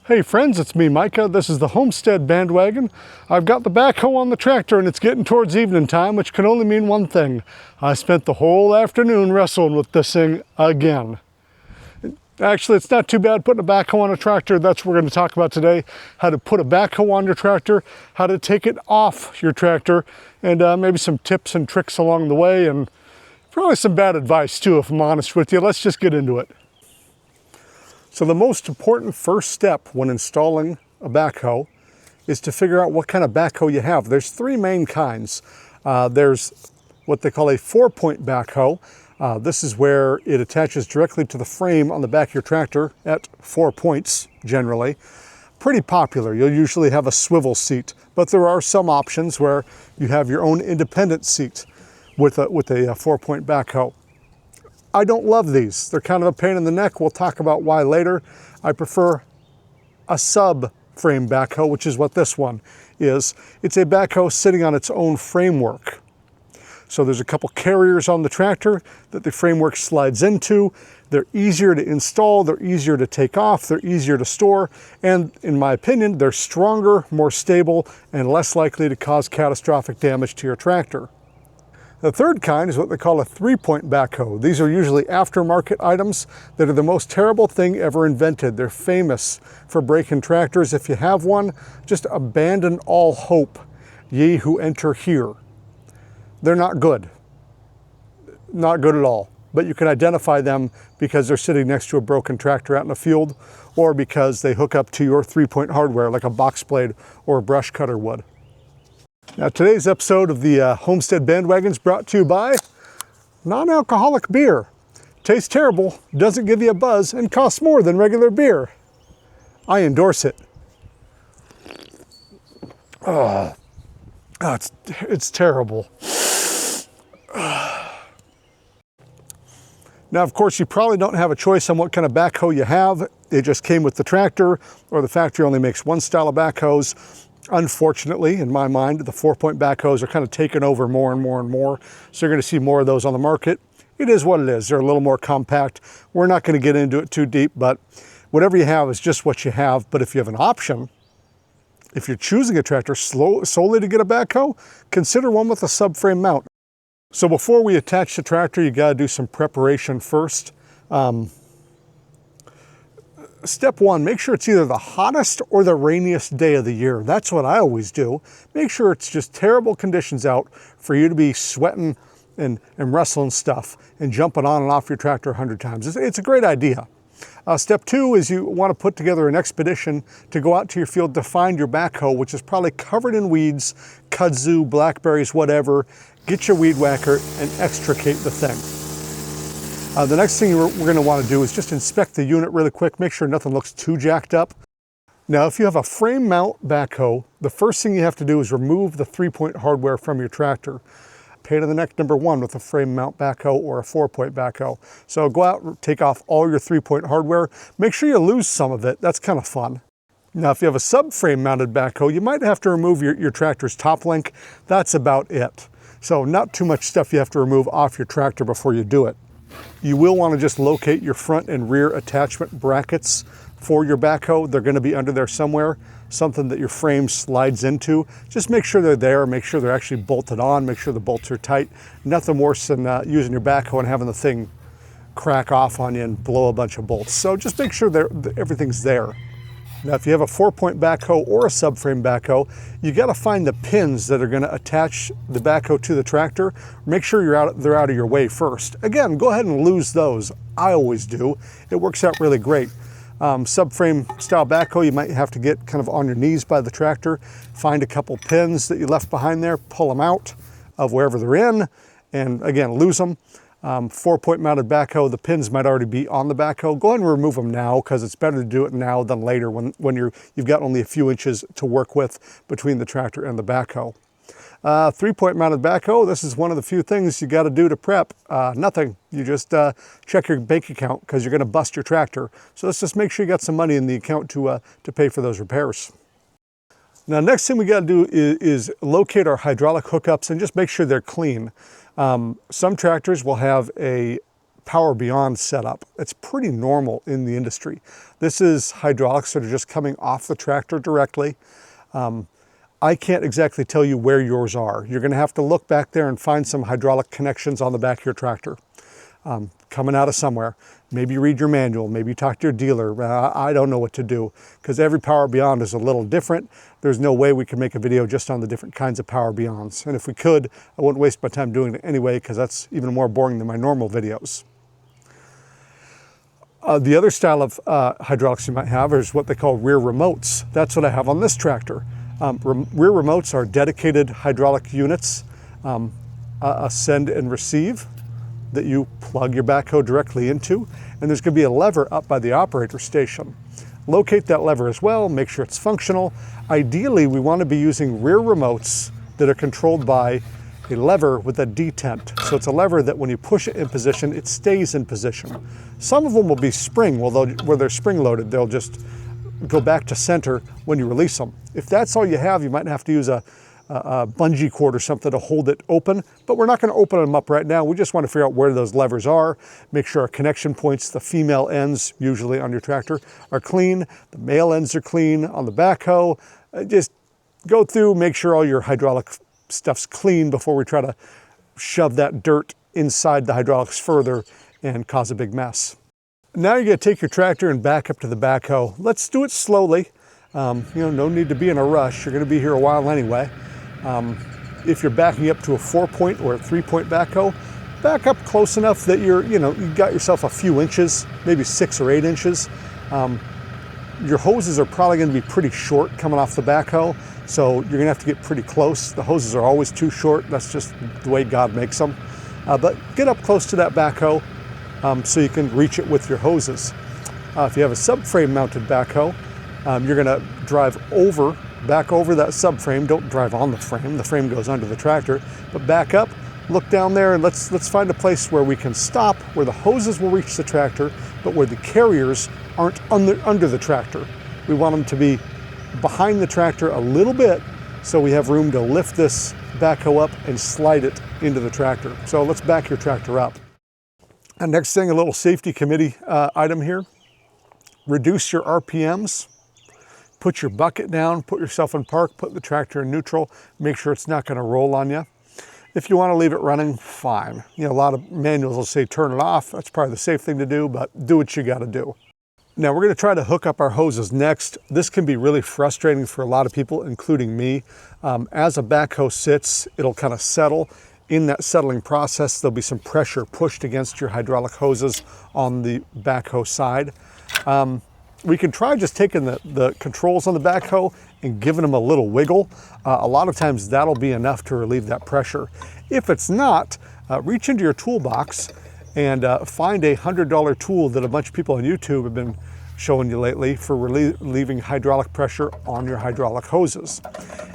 Hey friends, it's me, Micah. This is the Homestead Bandwagon. I've got the backhoe on the tractor and it's getting towards evening time, which can only mean one thing. I spent the whole afternoon wrestling with this thing again. Actually, it's not too bad putting a backhoe on a tractor. That's what we're going to talk about today. How to put a backhoe on your tractor, how to take it off your tractor, and maybe some tips and tricks along the way, and probably some bad advice too, if I'm honest with you. Let's just get into it. So the most important first step when installing a backhoe is to figure out what kind of backhoe you have. There's three main kinds. There's what they call a 4-point backhoe. This is where it attaches directly to the frame on the back of your tractor at 4 points generally. Pretty popular. You'll usually have a swivel seat, but there are some options where you have your own independent seat with a 4-point backhoe. I don't love these. They're kind of a pain in the neck. We'll talk about why later. I prefer a sub-frame backhoe, which is what this one is. It's a backhoe sitting on its own framework. So there's a couple carriers on the tractor that the framework slides into. They're easier to install, they're easier to take off, they're easier to store, and in my opinion, they're stronger, more stable, and less likely to cause catastrophic damage to your tractor. The third kind is what they call a 3-point backhoe. These are usually aftermarket items that are the most terrible thing ever invented. They're famous for breaking tractors. If you have one, just abandon all hope, ye who enter here. They're not good. Not good at all. But you can identify them because they're sitting next to a broken tractor out in the field, or because they hook up to your 3-point hardware like a box blade or a brush cutter would. Now today's episode of the Homestead Bandwagon is brought to you by non-alcoholic beer. Tastes terrible, doesn't give you a buzz, and costs more than regular beer. I endorse it. It's terrible. Now, of course, you probably don't have a choice on what kind of backhoe you have. It just came with the tractor, or the factory only makes one style of backhoes. Unfortunately, in my mind, the 4-point backhoes are kind of taking over more and more and more. So you're going to see more of those on the market. It is what it is. They're a little more compact. We're not going to get into it too deep, but whatever you have is just what you have. But if you have an option, if you're choosing a tractor solely to get a backhoe, consider one with a subframe mount. So before we attach the tractor, you got to do some preparation first. Step one, make sure it's either the hottest or the rainiest day of the year. That's what I always do. Make sure it's just terrible conditions out for you to be sweating and wrestling stuff and jumping on and off your tractor 100 times. It's a great idea. Step two is you want to put together an expedition to go out to your field to find your backhoe, which is probably covered in weeds, kudzu, blackberries, whatever. Get your weed whacker and extricate the thing. The next thing we're going to want to do is just inspect the unit really quick, make sure nothing looks too jacked up. Now, if you have a frame mount backhoe, the first thing you have to do is remove the 3-point hardware from your tractor. Pain in the neck number one with a frame mount backhoe or a 4-point backhoe. So go out, take off all your 3-point hardware. Make sure you lose some of it. That's kind of fun. Now, if you have a subframe mounted backhoe, you might have to remove your tractor's top link. That's about it. So not too much stuff you have to remove off your tractor before you do it. You will want to just locate your front and rear attachment brackets for your backhoe. They're going to be under there somewhere, something that your frame slides into. Just make sure they're there, make sure they're actually bolted on, make sure the bolts are tight. Nothing worse than using your backhoe and having the thing crack off on you and blow a bunch of bolts. So just make sure everything's there. Now, if you have a 4-point backhoe or a subframe backhoe, you got to find the pins that are going to attach the backhoe to the tractor. Make sure they're out of your way first. Again, go ahead and lose those. I always do. It works out really great. Subframe style backhoe, you might have to get kind of on your knees by the tractor, find a couple pins that you left behind there, pull them out of wherever they're in, and again, lose them. 4-point mounted backhoe, the pins might already be on the backhoe. Go ahead and remove them now, because it's better to do it now than later when you've got only a few inches to work with between the tractor and the backhoe. 3-point mounted backhoe, this is one of the few things you got to do to prep. Nothing. You just check your bank account, because you're going to bust your tractor. So let's just make sure you got some money in the account to pay for those repairs. Now, next thing we got to do is locate our hydraulic hookups and just make sure they're clean. Some tractors will have a Power Beyond setup. It's pretty normal in the industry. This is hydraulics that are just coming off the tractor directly. I can't exactly tell you where yours are. You're going to have to look back there and find some hydraulic connections on the back of your tractor, coming out of somewhere. Maybe read your manual, maybe talk to your dealer. I don't know what to do because every Power Beyond is a little different. There's no way we can make a video just on the different kinds of Power Beyonds. And if we could, I wouldn't waste my time doing it anyway because that's even more boring than my normal videos. The other style of hydraulics you might have is what they call rear remotes. That's what I have on this tractor. Rear remotes are dedicated hydraulic units, a send and receive that you plug your backhoe directly into, and there's going to be a lever up by the operator station. Locate that lever as well, make sure it's functional. Ideally, we want to be using rear remotes that are controlled by a lever with a detent. So it's a lever that when you push it in position, it stays in position. Some of them will be spring, where they're spring loaded, they'll just go back to center when you release them. If that's all you have, you might have to use a bungee cord or something to hold it open, but we're not going to open them up right now. We just want to figure out where those levers are, make sure our connection points, the female ends usually on your tractor, are clean, the male ends are clean on the backhoe. Just go through, make sure all your hydraulic stuff's clean before we try to shove that dirt inside the hydraulics further and cause a big mess. Now you're going to take your tractor and back up to the backhoe. Let's do it slowly. No need to be in a rush. You're going to be here a while anyway. If you're backing up to a 4-point or a 3-point backhoe, back up close enough that you got yourself a few inches, maybe 6 or 8 inches. Your hoses are probably going to be pretty short coming off the backhoe, so you're going to have to get pretty close. The hoses are always too short. That's just the way God makes them. But get up close to that backhoe so you can reach it with your hoses. If you have a subframe mounted backhoe, you're going to drive back over that subframe. Don't drive on the frame. The frame goes under the tractor. But back up, look down there, and let's find a place where we can stop, where the hoses will reach the tractor, but where the carriers aren't under the tractor. We want them to be behind the tractor a little bit so we have room to lift this backhoe up and slide it into the tractor. So let's back your tractor up. And next thing, a little safety committee item here. Reduce your RPMs. Put your bucket down, put yourself in park, put the tractor in neutral, make sure it's not going to roll on you. If you want to leave it running, fine. A lot of manuals will say turn it off. That's probably the safe thing to do, but do what you got to do. Now we're going to try to hook up our hoses next. This can be really frustrating for a lot of people, including me. As a backhoe sits, it'll kind of settle. In that settling process, there'll be some pressure pushed against your hydraulic hoses on the backhoe side. We can try just taking the controls on the backhoe and giving them a little wiggle. A lot of times that'll be enough to relieve that pressure. If it's not, reach into your toolbox and find a $100 tool that a bunch of people on YouTube have been showing you lately for relieving hydraulic pressure on your hydraulic hoses.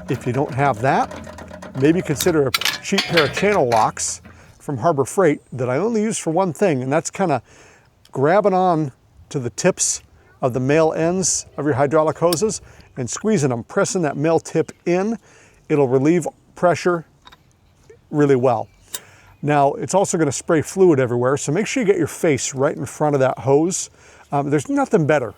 If you don't have that, maybe consider a cheap pair of channel locks from Harbor Freight that I only use for one thing, and that's kind of grabbing on to the tips of the male ends of your hydraulic hoses and squeezing them, pressing that male tip in. It'll relieve pressure really well. Now, it's also going to spray fluid everywhere, so make sure you get your face right in front of that hose. There's nothing better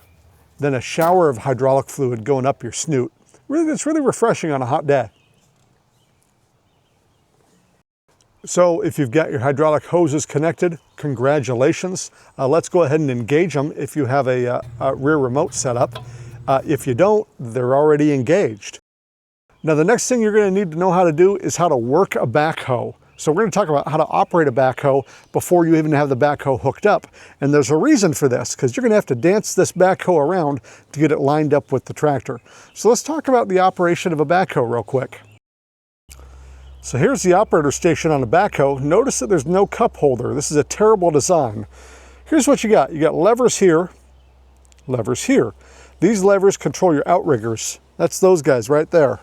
than a shower of hydraulic fluid going up your snoot. It's really refreshing on a hot day. So if you've got your hydraulic hoses connected, congratulations. Let's go ahead and engage them if you have a rear remote set up. If you don't, they're already engaged. Now the next thing you're going to need to know how to do is how to work a backhoe. So we're going to talk about how to operate a backhoe before you even have the backhoe hooked up. And there's a reason for this, because you're going to have to dance this backhoe around to get it lined up with the tractor. So let's talk about the operation of a backhoe real quick. So here's the operator station on a backhoe. Notice that there's no cup holder. This is a terrible design. Here's what you got. You got levers here, levers here. These levers control your outriggers. That's those guys right there.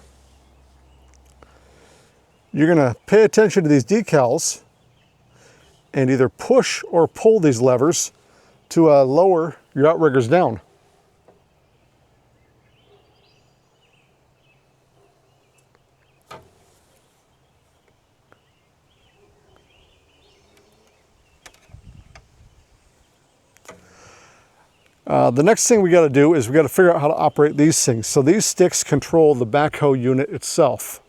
You're going to pay attention to these decals and either push or pull these levers to lower your outriggers down. The next thing we got to do is we got to figure out how to operate these things. So these sticks control the backhoe unit itself.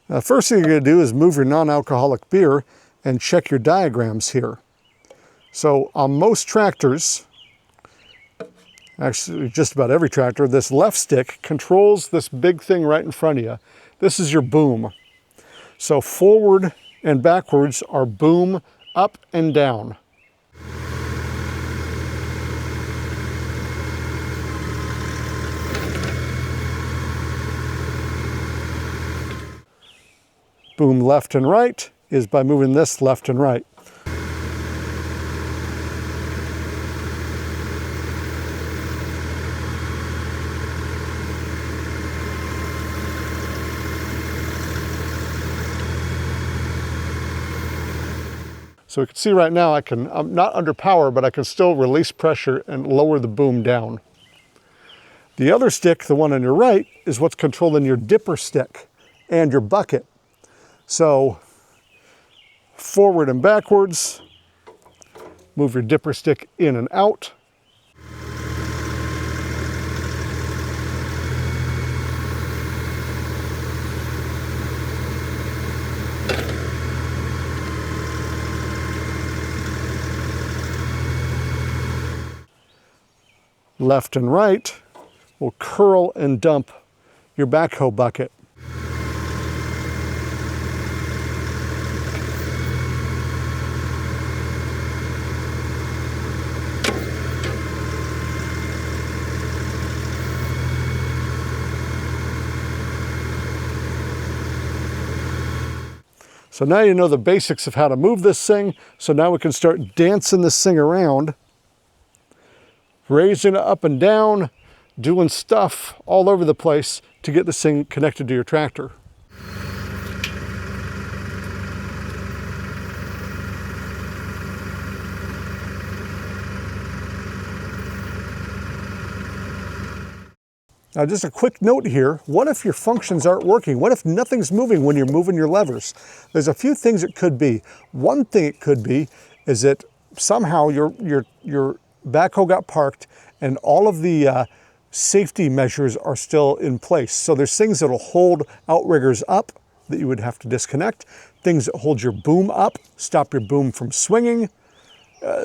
Now, the first thing you're going to do is move your non-alcoholic beer and check your diagrams here. So on most tractors, actually just about every tractor, this left stick controls this big thing right in front of you. This is your boom. So forward and backwards are boom, up and down. Boom left and right is by moving this left and right. So we can see right now I'm not under power, but I can still release pressure and lower the boom down. The other stick, the one on your right, is what's controlling your dipper stick and your bucket. So forward and backwards, move your dipper stick in and out. Left and right will curl and dump your backhoe bucket. So now you know the basics of how to move this thing. So now we can start dancing this thing around, raising it up and down, doing stuff all over the place to get this thing connected to your tractor. Now just a quick note here, what if your functions aren't working? What if nothing's moving when you're moving your levers? There's a few things it could be. One thing it could be is that somehow your backhoe got parked and all of the safety measures are still in place. So there's things that'll hold outriggers up that you would have to disconnect, things that hold your boom up, stop your boom from swinging.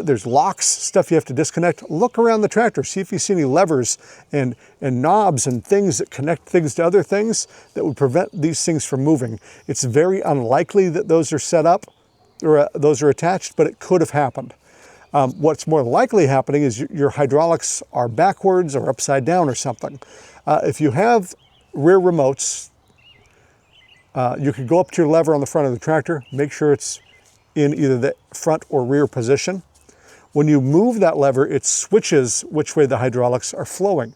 There's locks, stuff you have to disconnect. Look around the tractor, see if you see any levers and knobs and things that connect things to other things that would prevent these things from moving. It's very unlikely that those are set up or those are attached, but it could have happened. What's more likely happening is your hydraulics are backwards or upside down or something. If you have rear remotes, you could go up to your lever on the front of the tractor, make sure it's in either the front or rear position. When you move that lever, it switches which way the hydraulics are flowing.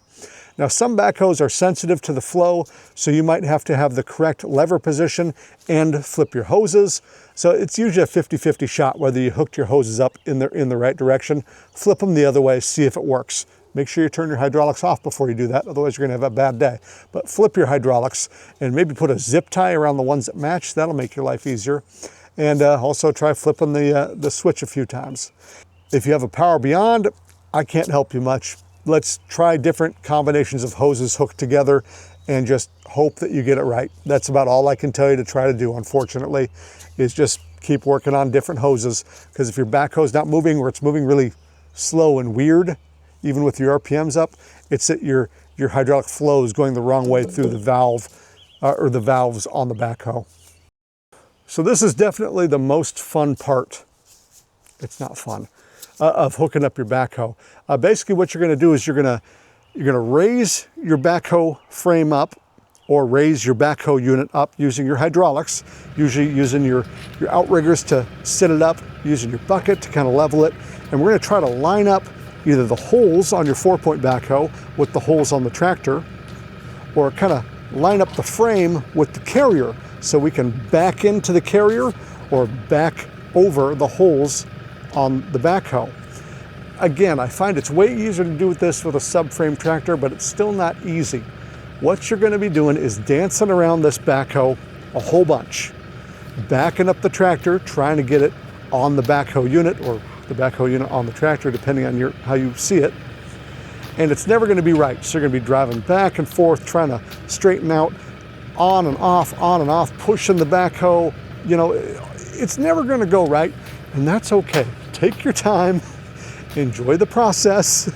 Now, some backhoes are sensitive to the flow, so you might have to have the correct lever position and flip your hoses. So it's usually a 50-50 shot whether you hooked your hoses up in the right direction, flip them the other way, see if it works. Make sure you turn your hydraulics off before you do that, otherwise you're gonna have a bad day. But flip your hydraulics and maybe put a zip tie around the ones that match. That'll make your life easier. And also try flipping the switch a few times. If you have a power beyond, I can't help you much. Let's try different combinations of hoses hooked together and just hope that you get it right. That's about all I can tell you to try to do, unfortunately, is just keep working on different hoses, because if your backhoe's not moving or it's moving really slow and weird, even with your RPMs up, it's that your hydraulic flow is going the wrong way through the valve or the valves on the backhoe. So this is definitely the most fun part. It's not fun, of hooking up your backhoe. Basically what you're gonna do is you're gonna raise your backhoe frame up or raise your backhoe unit up using your hydraulics, usually using your outriggers to sit it up, using your bucket to kind of level it. And we're gonna try to line up either the holes on your 4-point backhoe with the holes on the tractor, or kind of line up the frame with the carrier so we can back into the carrier or back over the holes on the backhoe. Again, I find it's way easier to do this with a subframe tractor, but it's still not easy. What you're going to be doing is dancing around this backhoe a whole bunch, backing up the tractor, trying to get it on the backhoe unit or the backhoe unit on the tractor, depending on how you see it. and it's never going to be right. So you're going to be driving back and forth, trying to straighten out, on and off, pushing the backhoe. You know, it's never going to go right, and that's okay. Take your time, enjoy the process.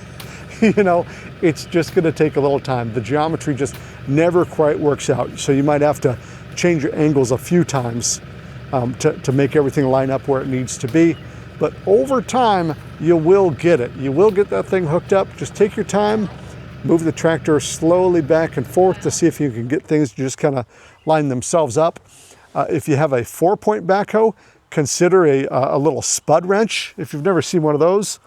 You know, it's just going to take a little time. The geometry just never quite works out. So you might have to change your angles a few times to make everything line up where it needs to be. But over time, you will get it. You will get that thing hooked up. Just take your time, move the tractor slowly back and forth to see if you can get things to just kind of line themselves up. If you have a 4-point backhoe, consider a little Spud Wrench, if you've never seen one of those.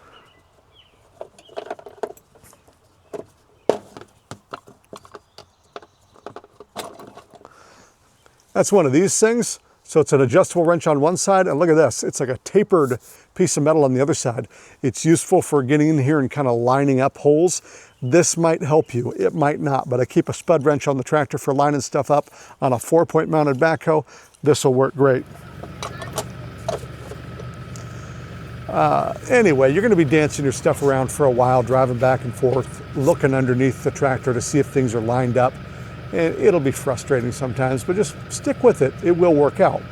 That's one of these things. So it's an adjustable wrench on one side, and look at this. It's like a tapered piece of metal on the other side. It's useful for getting in here and kind of lining up holes. This might help you, it might not, but I keep a Spud Wrench on the tractor for lining stuff up. On a 4-point mounted backhoe, this will work great. Anyway, you're going to be dancing your stuff around for a while, driving back and forth, looking underneath the tractor to see if things are lined up. And it'll be frustrating sometimes, but just stick with it. It will work out.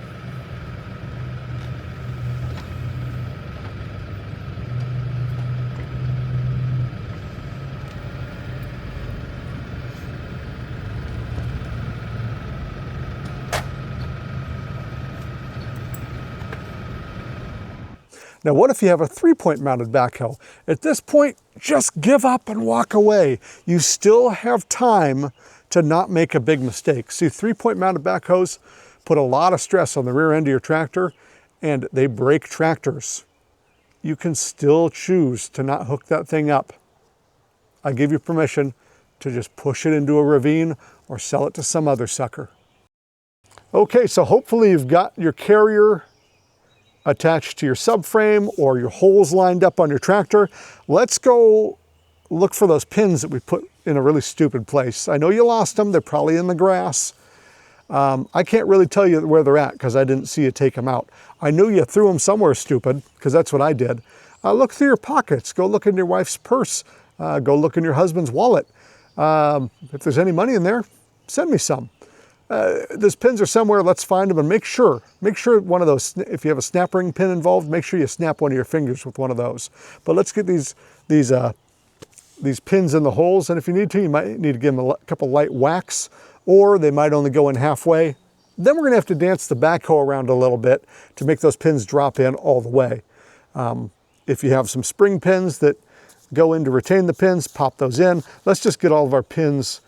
Now, what if you have a 3-point mounted backhoe? At this point, just give up and walk away. You still have time to not make a big mistake. See, 3-point mounted backhoes put a lot of stress on the rear end of your tractor, and they break tractors. You can still choose to not hook that thing up. I give you permission to just push it into a ravine or sell it to some other sucker. Okay, so hopefully you've got your carrier attached to your subframe or your holes lined up on your tractor. Let's go look for those pins that we put in a really stupid place. I know you lost them. They're probably in the grass. I can't really tell you where they're at because I didn't see you take them out. I knew you threw them somewhere stupid because that's what I did. Look through your pockets. Go look in your wife's purse. Go look in your husband's wallet. If there's any money in there, send me some. Those pins are somewhere. Let's find them and make sure one of those, if you have a snap ring pin involved, make sure you snap one of your fingers with one of those. But let's get these pins in the holes, and if you need to, you might need to give them a couple light whacks, or they might only go in halfway. Then we're gonna have to dance the backhoe around a little bit to make those pins drop in all the way. If you have some spring pins that go in to retain the pins, pop those in. Let's just get all of our pins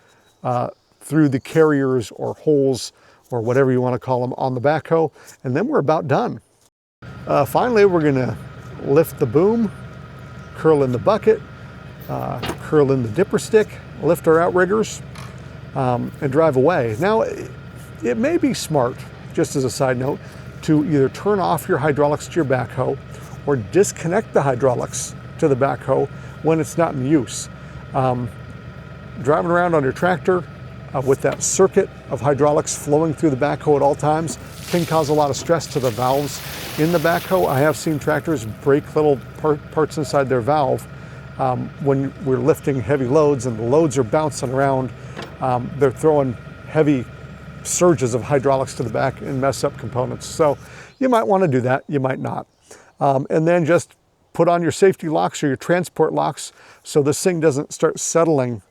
through the carriers or holes or whatever you want to call them on the backhoe, and then we're about done. Finally, we're gonna lift the boom, curl in the bucket, curl in the dipper stick, lift our outriggers, and drive away. Now, it may be smart, just as a side note, to either turn off your hydraulics to your backhoe or disconnect the hydraulics to the backhoe when it's not in use. Driving around on your tractor with that circuit of hydraulics flowing through the backhoe at all times can cause a lot of stress to the valves in the backhoe. I have seen tractors break little parts inside their valve when we're lifting heavy loads and the loads are bouncing around. They're throwing heavy surges of hydraulics to the back and mess up components. So you might want to do that, you might not. And then just put on your safety locks or your transport locks so this thing doesn't start settling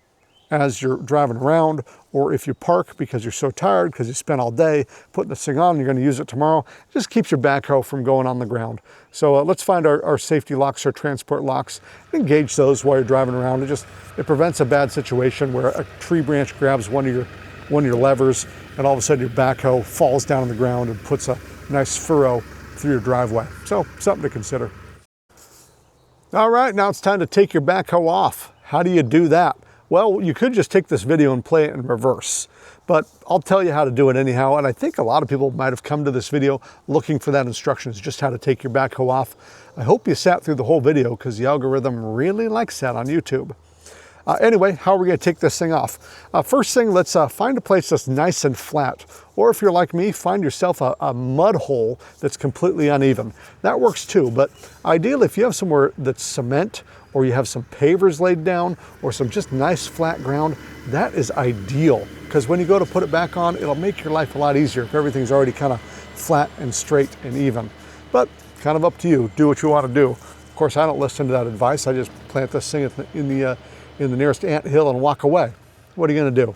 as you're driving around, or if you park because you're so tired because you spent all day putting this thing on, you're going to use it tomorrow. It just keeps your backhoe from going on the ground. So let's find our safety locks, our transport locks, engage those while you're driving around. It prevents a bad situation where a tree branch grabs one of your levers and all of a sudden your backhoe falls down on the ground and puts a nice furrow through your driveway. So something to consider. All right, now it's time to take your backhoe off. How do you do that? Well, you could just take this video and play it in reverse, but I'll tell you how to do it anyhow. And I think a lot of people might have come to this video looking for that instructions, just how to take your backhoe off. I hope you sat through the whole video because the algorithm really likes that on YouTube. Anyway, how are we going to take this thing off? First thing, let's find a place that's nice and flat. Or if you're like me, find yourself a mud hole that's completely uneven. That works too, but ideally if you have somewhere that's cement or you have some pavers laid down, or some just nice flat ground, that is ideal. Because when you go to put it back on, it'll make your life a lot easier if everything's already kind of flat and straight and even. But kind of up to you, do what you want to do. Of course, I don't listen to that advice. I just plant this thing in the nearest anthill and walk away. What are you going to do?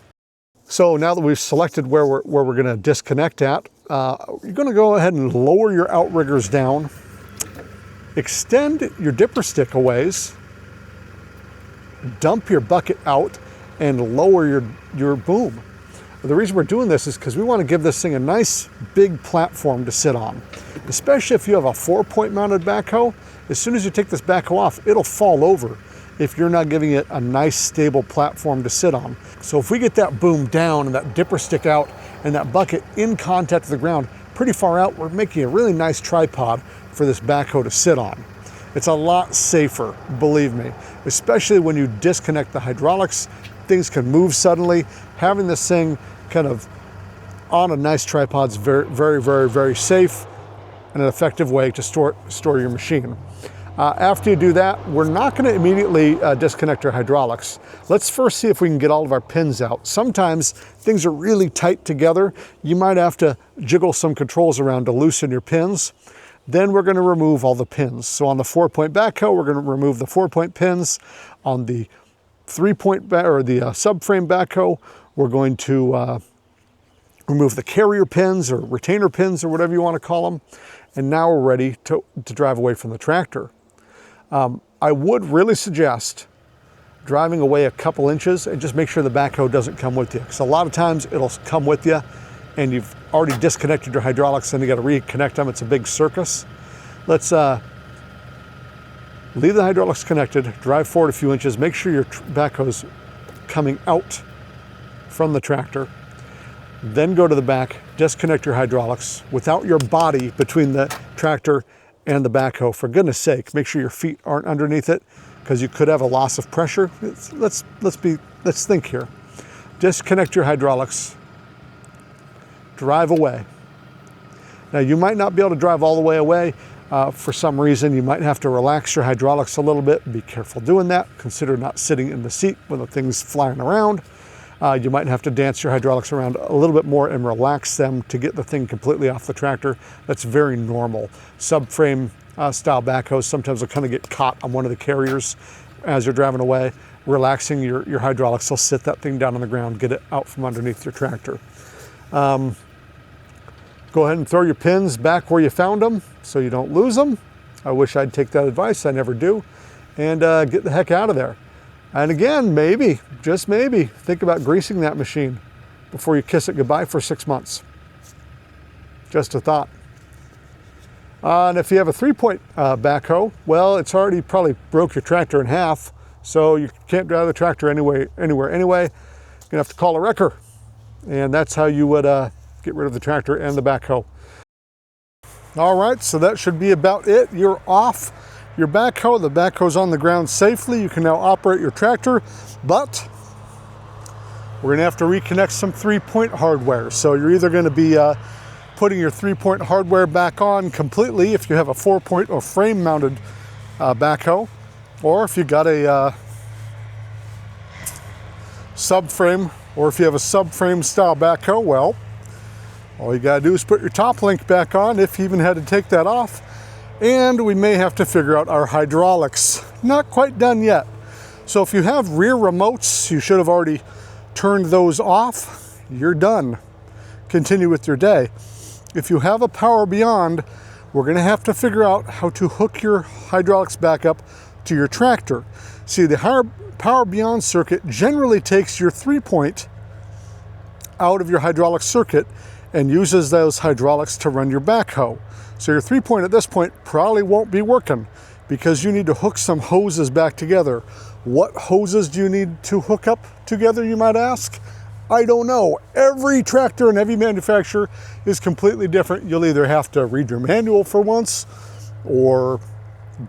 So now that we've selected where we're going to disconnect at, you're going to go ahead and lower your outriggers down, extend your dipper stick a ways, dump your bucket out, and lower your boom. The reason we're doing this is because we want to give this thing a nice big platform to sit on, especially if you have a 4-point mounted backhoe. As soon as you take this backhoe off, it'll fall over if you're not giving it a nice stable platform to sit on. So if we get that boom down and that dipper stick out and that bucket in contact with the ground pretty far out, we're making a really nice tripod for this backhoe to sit on. It's a lot safer, believe me, especially when you disconnect the hydraulics. Things can move suddenly. Having this thing kind of on a nice tripod is very, very, very, very safe and an effective way to store your machine. After you do that, we're not going to immediately disconnect our hydraulics. Let's first see if we can get all of our pins out. Sometimes things are really tight together. You might have to jiggle some controls around to loosen your pins. Then we're going to remove all the pins. So on the 4-point backhoe, we're going to remove the 4-point pins. On the 3-point or the subframe backhoe, we're going to remove the carrier pins or retainer pins or whatever you want to call them. And now we're ready to drive away from the tractor. I would really suggest driving away a couple inches and just make sure the backhoe doesn't come with you. Because a lot of times it'll come with you and you've already disconnected your hydraulics and you got to reconnect them. It's a big circus. Let's leave the hydraulics connected, drive forward a few inches, make sure your backhoe's coming out from the tractor. Then go to the back, disconnect your hydraulics without your body between the tractor and the backhoe. For goodness sake, make sure your feet aren't underneath it because you could have a loss of pressure. Let's think here. Disconnect your hydraulics, drive away. Now you might not be able to drive all the way away for some reason. You might have to relax your hydraulics a little bit. Be careful doing that. Consider not sitting in the seat when the thing's flying around. You might have to dance your hydraulics around a little bit more and relax them to get the thing completely off the tractor. That's very normal. Subframe style backhoes sometimes will kind of get caught on one of the carriers as you're driving away. Relaxing your hydraulics will sit that thing down on the ground, get it out from underneath your tractor. Go ahead and throw your pins back where you found them so you don't lose them. I wish I'd take that advice, I never do. And get the heck out of there. And again, maybe, just maybe, think about greasing that machine before you kiss it goodbye for 6 months. Just a thought. And if you have a 3-point backhoe, well, it's already probably broke your tractor in half, so you can't drive the tractor anywhere anyway. You're gonna have to call a wrecker. And that's how you would get rid of the tractor and the backhoe. All right, so that should be about it. You're off your backhoe. The backhoe's on the ground safely. You can now operate your tractor, but we're gonna have to reconnect some 3-point hardware. So you're either gonna be putting your 3-point hardware back on completely if you have a 4-point or frame mounted backhoe, or if you got a subframe, or if you have a subframe style backhoe, well, all you gotta do is put your top link back on if you even had to take that off. And we may have to figure out our hydraulics. Not quite done yet. So if you have rear remotes, you should have already turned those off. You're done. Continue with your day. If you have a Power Beyond, we're gonna have to figure out how to hook your hydraulics back up to your tractor. See, the Power Beyond circuit generally takes your 3-point out of your hydraulic circuit and uses those hydraulics to run your backhoe. So your 3-point at this point probably won't be working because you need to hook some hoses back together. What hoses do you need to hook up together, you might ask? I don't know. Every tractor and every manufacturer is completely different. You'll either have to read your manual for once or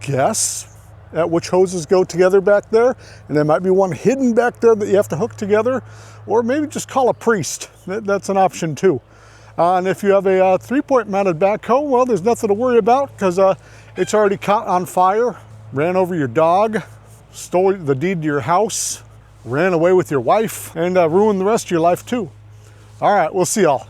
guess at which hoses go together back there. And there might be one hidden back there that you have to hook together, or maybe just call a priest. That's an option too. And if you have a 3-point mounted backhoe, well, there's nothing to worry about because it's already caught on fire, ran over your dog, stole the deed to your house, ran away with your wife, and ruined the rest of your life too. All right, we'll see y'all.